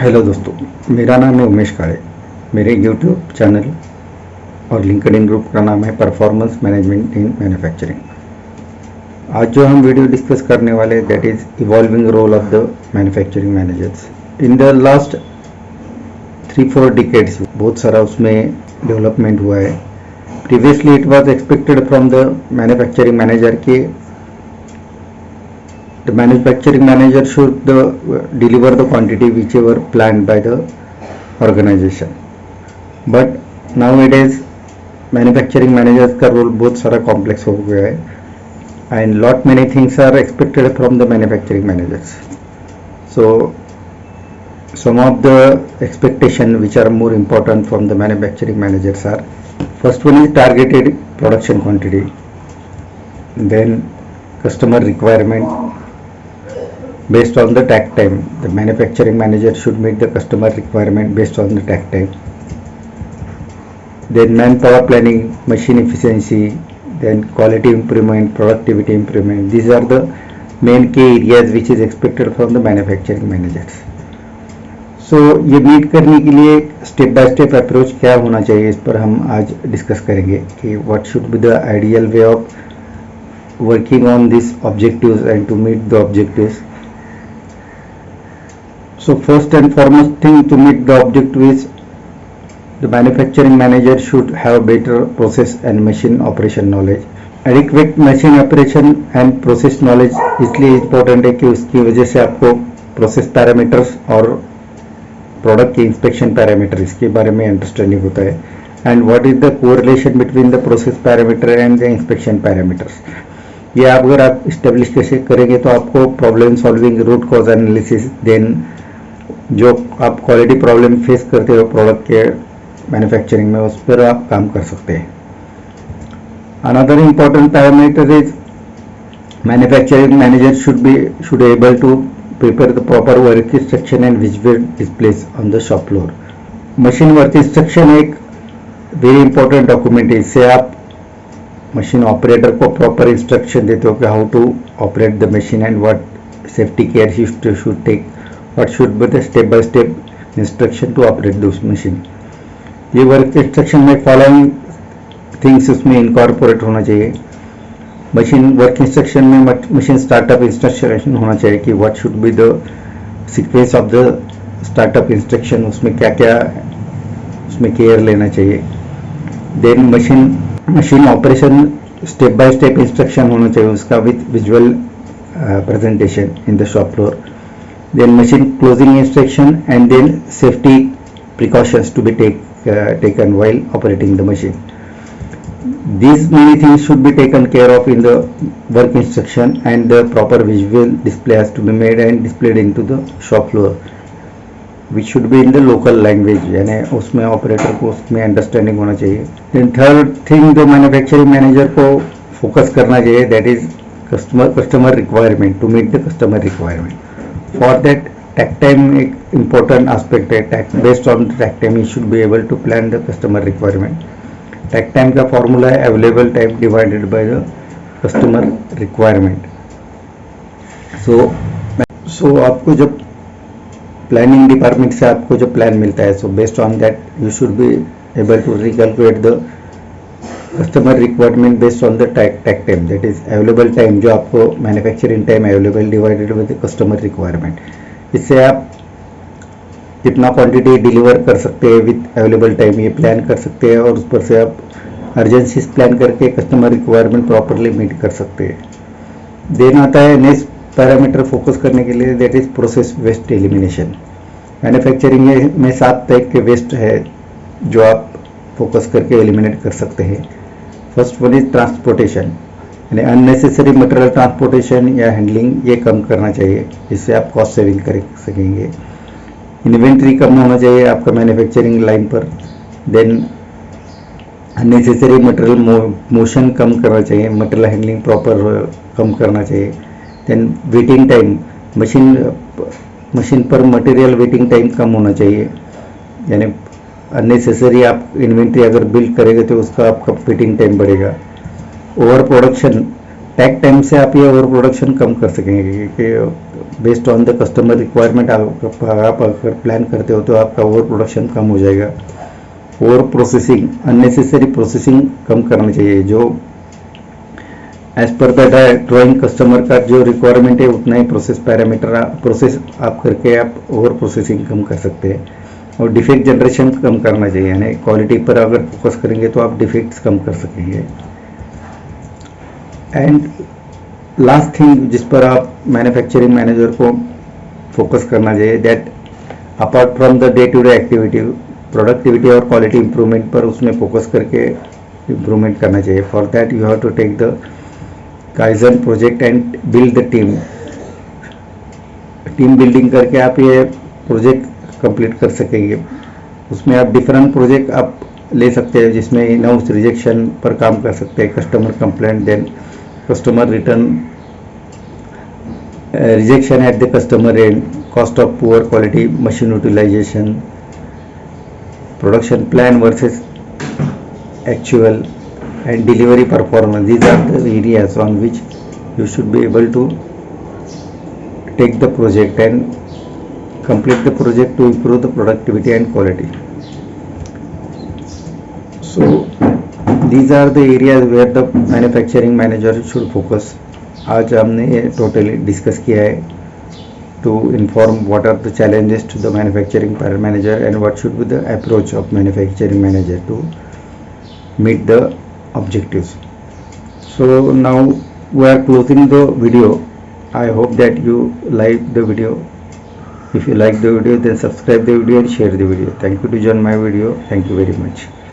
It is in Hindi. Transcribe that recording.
हेलो दोस्तों, मेरा नाम है उमेश काळे। मेरे यूट्यूब चैनल और लिंक्डइन ग्रुप का नाम है परफॉर्मेंस मैनेजमेंट इन मैन्युफैक्चरिंग। आज जो हम वीडियो डिस्कस करने वाले that is evolving role of the manufacturing managers in the last 3-4 decades. बहुत सारा उसमें डेवलपमेंट हुआ है। Previously it was expected from the manufacturing manager कि the manufacturing manager should deliver the quantity whichever planned by the organization, but nowadays manufacturing managers का रोल बहुत सारा कॉम्प्लेक्स हो गया है and lot many things are expected from the manufacturing managers. So some of the expectation which are more important from the manufacturing managers are: first one is targeted production quantity, then customer requirement based on the takt time. The manufacturing manager should meet the customer requirement based on the takt time. Then manpower planning, machine efficiency, then quality improvement, productivity improvement. These are the main key areas which is expected from the manufacturing managers. So ये मीट करने के लिए स्टेप बाय स्टेप अप्रोच क्या होना चाहिए, इस पर हम आज डिस्कस करेंगे कि what should be the ideal way of working on these objectives and to meet the objectives. So first and foremost thing to meet the objective is the manufacturing manager should have better process and machine operation knowledge. Adequate machine operation and process knowledge इसलिए important है कि उसकी वजह से आपको process parameters और product के inspection parameters इसके बारे में understanding होता है and what is the correlation between the process parameter and the inspection parameters. ये अगर आप establish कैसे करेंगे तो आपको problem solving, root cause analysis, then जो आप क्वालिटी प्रॉब्लम फेस करते हो प्रोडक्ट के मैन्युफैक्चरिंग में उस पर आप काम कर सकते हैं। Another important parameter is manufacturing manager should able to prepare the proper work instruction and visual displays on the shop floor. Machine work instruction एक वेरी इंपॉर्टेंट डॉक्यूमेंट है। इससे आप मशीन ऑपरेटर को प्रॉपर इंस्ट्रक्शन देते हो कि how to operate the machine and what safety care should take, what should be the step by step instruction to operate this machine. ये वर्क इंस्ट्रक्शन में फॉलोइंग थिंग्स उसमें इनकॉर्पोरेट होना चाहिए। मशीन वर्क इंस्ट्रक्शन में मशीन स्टार्टअप इंस्ट्रक्शन होना चाहिए कि what should be the sequence of the startup instruction, उसमें क्या क्या उसमें केयर लेना चाहिए। Then machine operation step by step instruction होना चाहिए उसका with visual presentation in the shop floor. Then machine closing instruction and then safety precautions to be taken while operating the machine. These many things should be taken care of in the work instruction and the proper visual display has to be made and displayed into the shop floor, which should be in the local language, यानी उसमें ऑपरेटर को उसमें अंडरस्टैंडिंग होना चाहिए। Then third thing जो मैन्युफैक्चरिंग मैनेजर को फोकस करना चाहिए that is customer requirement, to meet the customer requirement. For that takt time एक important aspect है। based on takt time you should be able to plan the customer requirement. takt time का formula है available time divided by the customer requirement. so आपको जब planning department से आपको जो plan मिलता है, so based on that you should be able to recalculate the customer requirement based on the takt time, that is available time जो आपको manufacturing time available divided with the customer requirement. इससे आप कितना क्वांटिटी डिलीवर कर सकते हैं विथ अवेलेबल टाइम ये प्लान कर सकते हैं और उस पर से आप अर्जेंसीज प्लान करके कस्टमर रिक्वायरमेंट प्रॉपरली मीट कर सकते हैं। देन आता है नेक्स्ट पैरामीटर फोकस करने के लिए, that is process waste elimination. Manufacturing में 7 टाइप के वेस्ट है जो आप फोकस करके एलिमिनेट कर सकते हैं। फर्स्ट वन इज ट्रांसपोर्टेशन, यानी अननेसेसरी मटेरियल ट्रांसपोर्टेशन या हैंडलिंग ये कम करना चाहिए, इससे आप कॉस्ट सेविंग कर सकेंगे। इन्वेंट्री कम होना चाहिए आपका मैन्युफैक्चरिंग लाइन पर। देन अननेसेसरी मटेरियल मोशन कम करना चाहिए, मटेरियल हैंडलिंग प्रॉपर कम करना चाहिए। देन वेटिंग टाइम, मशीन पर मटेरियल वेटिंग टाइम कम होना चाहिए, यानी अननेसेसरी आप इन्वेंट्री अगर बिल्ड करेंगे तो उसका आपका वेटिंग टाइम बढ़ेगा। ओवर प्रोडक्शन, टैक टाइम से आप ये ओवर प्रोडक्शन कम कर सकेंगे क्योंकि based on the customer requirement आप अगर प्लान करते हो तो आपका ओवर प्रोडक्शन कम हो जाएगा। ओवर प्रोसेसिंग, अननेसेसरी प्रोसेसिंग कम करना चाहिए। जो as per the drawing customer का जो रिक्वायरमेंट है उतना ही प्रोसेस पैरामीटर प्रोसेस आप करके आप ओवर प्रोसेसिंग कम कर सकते हैं। और डिफेक्ट जनरेशन कम करना चाहिए, यानी क्वालिटी पर अगर फोकस करेंगे तो आप डिफेक्ट्स कम कर सकेंगे। एंड लास्ट थिंग जिस पर आप मैन्युफैक्चरिंग मैनेजर को फोकस करना चाहिए, that apart from the day to day activity, productivity और क्वालिटी इंप्रूवमेंट पर उसमें फोकस करके इंप्रूवमेंट करना चाहिए। For that you have to take the kaizen project and build the team. Team building करके आप ये प्रोजेक्ट कंप्लीट कर सकेंगे। उसमें आप डिफरेंट प्रोजेक्ट आप ले सकते हैं, जिसमें इन हाउस रिजेक्शन पर काम कर सकते हैं, customer complaint, then customer return, rejection at the customer end, cost of poor quality, machine utilization, production plan versus actual, and delivery performance. These are the areas on which you should be able to take the project and complete the project to improve the productivity and quality. So these are the areas where the manufacturing manager should focus. आज हमने ये टोटली डिस्कस किया है to inform what are the challenges to the manufacturing manager and what should be the approach of manufacturing manager to meet the objectives. So now we are closing the video. I hope that you like the video. If you like the video, then subscribe the video and share the video. Thank you to join my video. Thank you very much.